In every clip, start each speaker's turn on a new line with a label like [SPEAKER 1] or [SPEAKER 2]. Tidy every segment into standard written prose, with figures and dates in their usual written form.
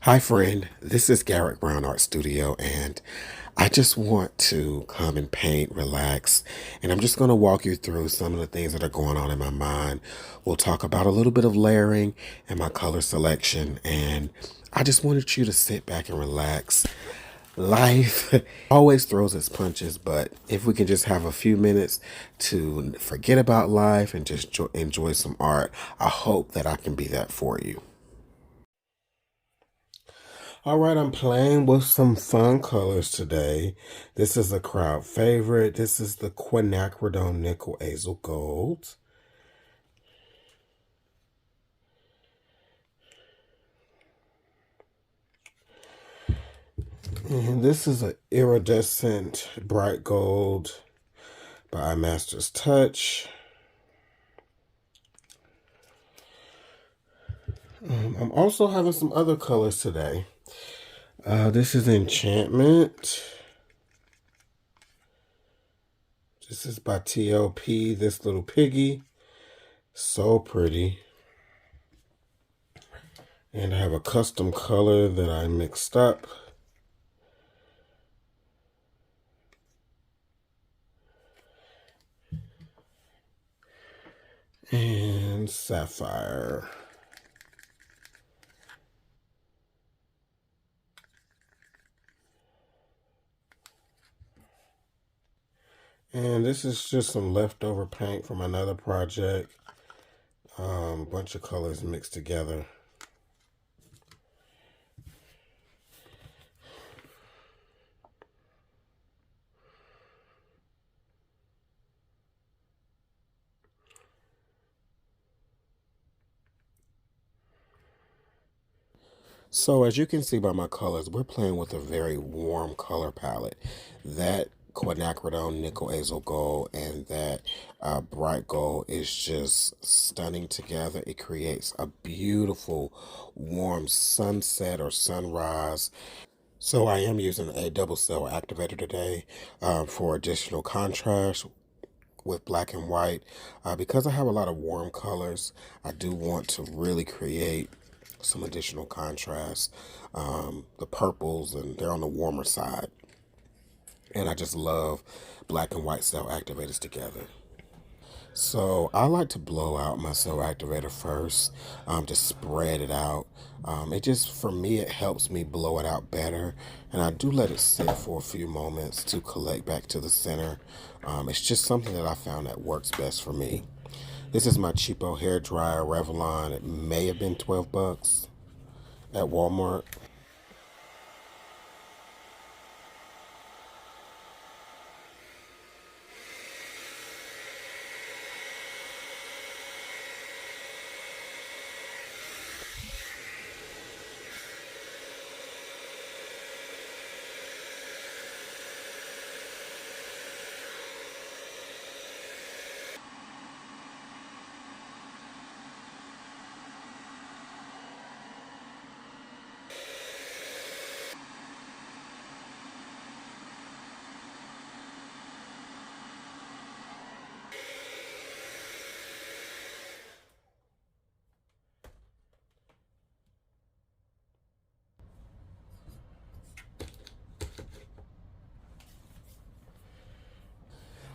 [SPEAKER 1] Hi, friend. This is Garrick Brown Art Studio, and I just want to come and paint, relax, and I'm just going to walk you through some of the things that are going on in my mind. We'll talk about a little bit of layering and my color selection, and I just wanted you to sit back and relax. Life always throws its punches, but if we can just have a few minutes to forget about life and just enjoy some art, I hope that I can be that for you. All right, I'm playing with some fun colors today. This is a crowd favorite. This is the quinacridone nickel azo gold. And this is an iridescent bright gold by Master's Touch. I'm also having some other colors today. This is Enchantment. This is by TLP, this little piggy. So pretty. And I have a custom color that I mixed up. And Sapphire. And this is just some leftover paint from another project. Bunch of colors mixed together. So as you can see by my colors, we're playing with a very warm color palette. That quinacridone nickel azo gold and that bright gold is just stunning together. It creates a beautiful warm sunset or sunrise. So I am using a double cell activator today for additional contrast with black and white. Because I have a lot of warm colors, I do want to really create some additional contrast. The purples, and they're on the warmer side. And I just love black and white cell activators together. So I like to blow out my cell activator first, to spread it out. It just, for me, it helps me blow it out better. And I do let it sit for a few moments to collect back to the center. It's just something that I found that works best for me. This is my cheapo hair dryer Revlon. It may have been 12 bucks at Walmart.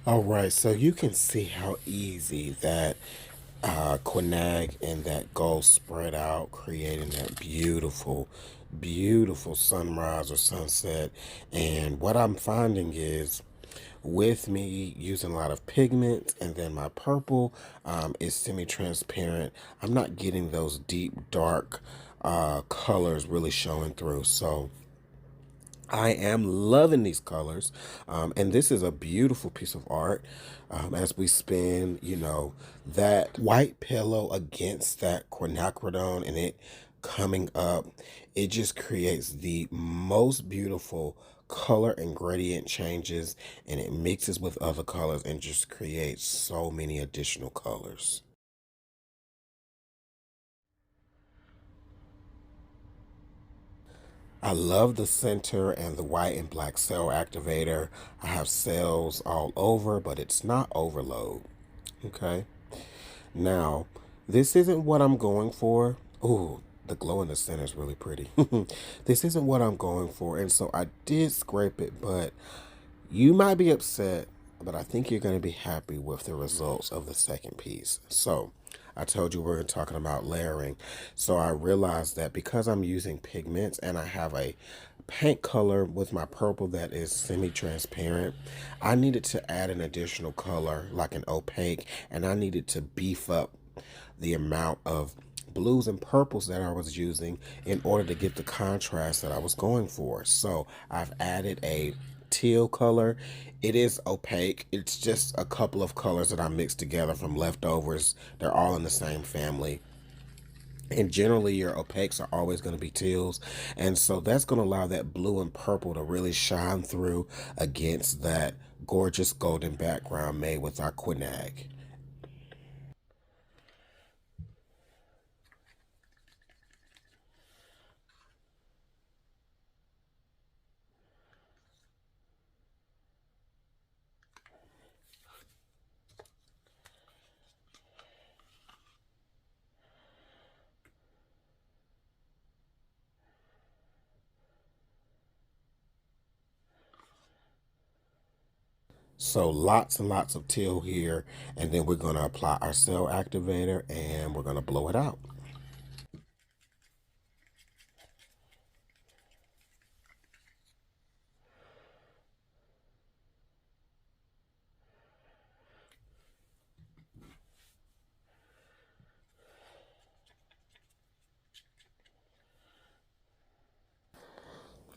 [SPEAKER 1] All right, so you can see how easy that quinag and that gold spread out, creating that beautiful, beautiful sunrise or sunset. And what I'm finding is, with me using a lot of pigment and then my purple is semi-transparent, I'm not getting those deep, dark colors really showing through. So I am loving these colors. And this is a beautiful piece of art. As we spin, that white pillow against that quinacridone and it coming up, it just creates the most beautiful color and gradient changes, and it mixes with other colors and just creates so many additional colors. I love the center and the white and black cell activator. I have cells all over, but it's not overload. Okay. Now, this isn't what I'm going for. Ooh, the glow in the center is really pretty. This isn't what I'm going for, and so I did scrape it, but you might be upset, but I think you're going to be happy with the results of the second piece. So I told you we're talking about layering. So I realized that because I'm using pigments and I have a paint color with my purple that is semi-transparent, I needed to add an additional color like an opaque, and I needed to beef up the amount of blues and purples that I was using in order to get the contrast that I was going for. So I've added a teal color. It is opaque. It's just a couple of colors that I mixed together from leftovers. They're all in the same family. And generally your opaques are always going to be teals. And so that's going to allow that blue and purple to really shine through against that gorgeous golden background made with our quinag. So lots and lots of teal here, and then we're going to apply our cell activator and we're going to blow it out.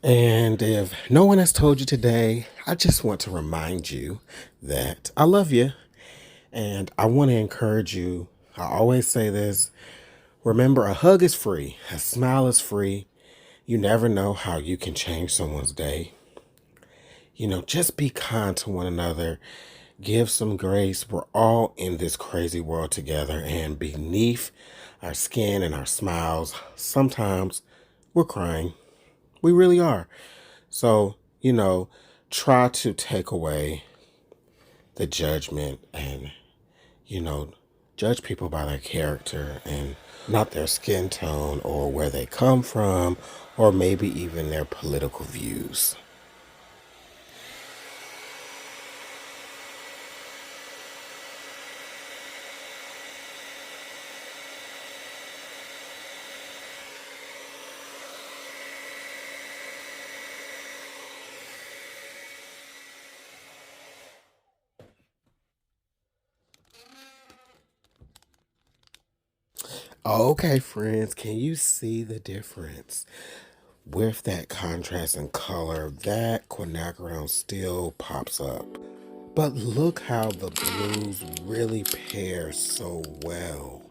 [SPEAKER 1] And if no one has told you today, I just want to remind you that I love you and I want to encourage you. I always say this. Remember, a hug is free. A smile is free. You never know how you can change someone's day. You know, just be kind to one another. Give some grace. We're all in this crazy world together, and beneath our skin and our smiles, sometimes we're crying. We really are. So, you know, try to take away the judgment and, you know, judge people by their character and not their skin tone or where they come from or maybe even their political views. Okay, friends, can you see the difference? With that contrast and color, that quinacridone still pops up. But look how the blues really pair so well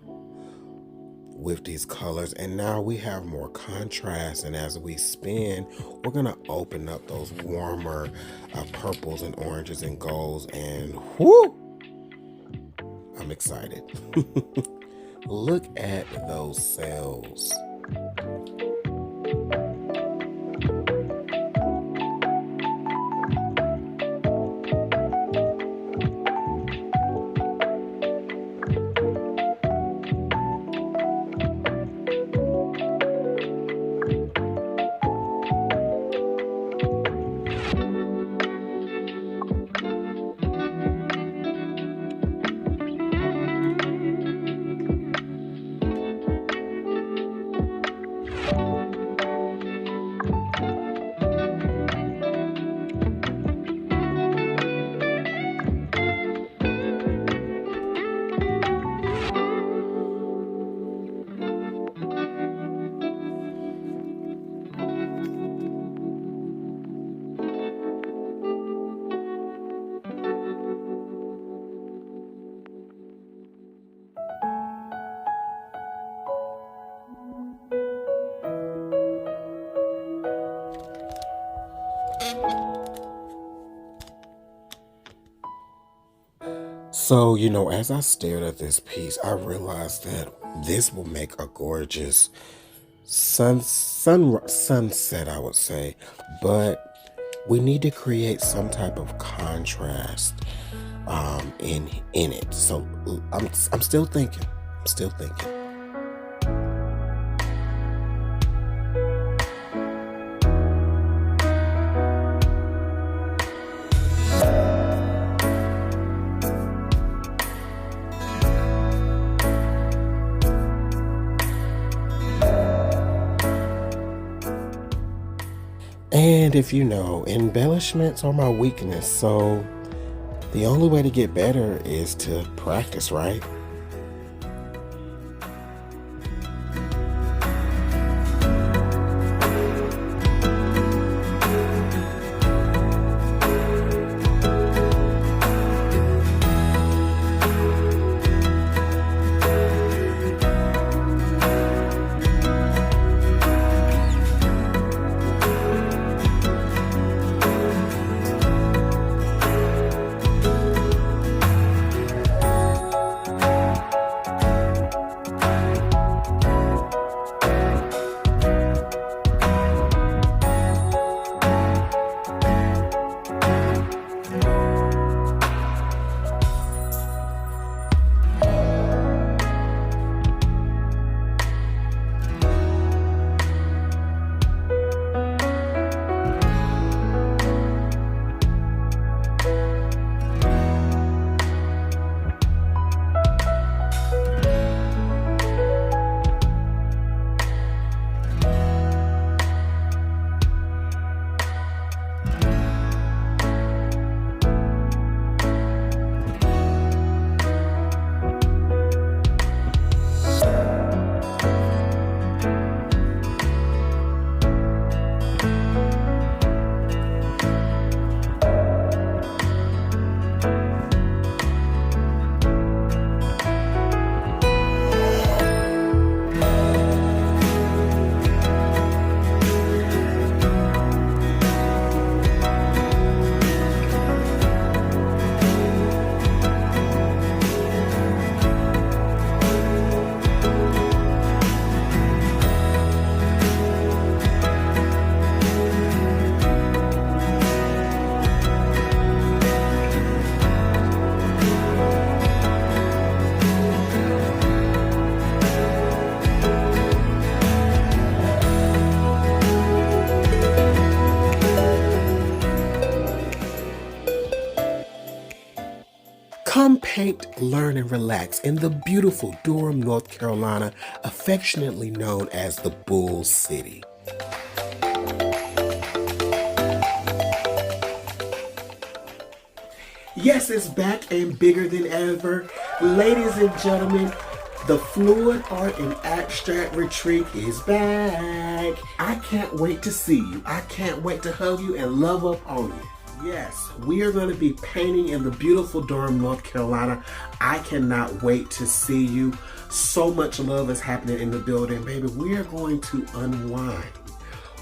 [SPEAKER 1] with these colors. And now we have more contrast. And as we spin, we're going to open up those warmer purples and oranges and golds. And whoo, I'm excited. Look at those cells. So, you know, as I stared at this piece, I realized that this will make a gorgeous sunset, I would say. But we need to create some type of contrast in it. So I'm still thinking. I'm still thinking. And if you know, embellishments are my weakness, so the only way to get better is to practice, right? Come paint, learn, and relax in the beautiful Durham, North Carolina, affectionately known as the Bull City. Yes, it's back and bigger than ever. Ladies and gentlemen, the Fluid Art and Abstract Retreat is back. I can't wait to see you. I can't wait to hug you and love up on you. Yes, we are going to be painting in the beautiful Durham, North Carolina. I cannot wait to see you. So much love is happening in the building, baby. We are going to unwind.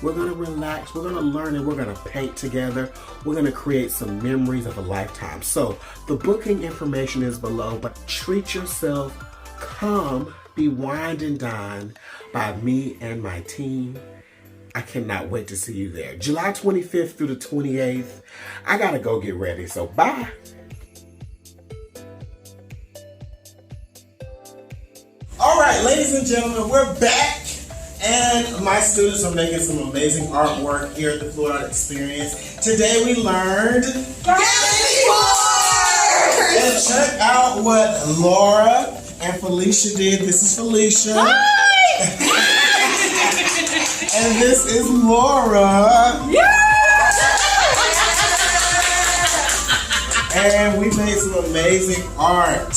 [SPEAKER 1] We're going to relax. We're going to learn, and we're going to paint together. We're going to create some memories of a lifetime. So the booking information is below, but treat yourself. Come be wined and dined by me and my team. I cannot wait to see you there. July 25th through the 28th. I gotta go get ready, so bye. All right, ladies and gentlemen, we're back. And my students are making some amazing artwork here at the Floetrol Art Experience. Today we learned Garrick! And check out what Laura and Felicia did. This is Felicia. Hi! And this is Laura. Yeah! And we made some amazing art.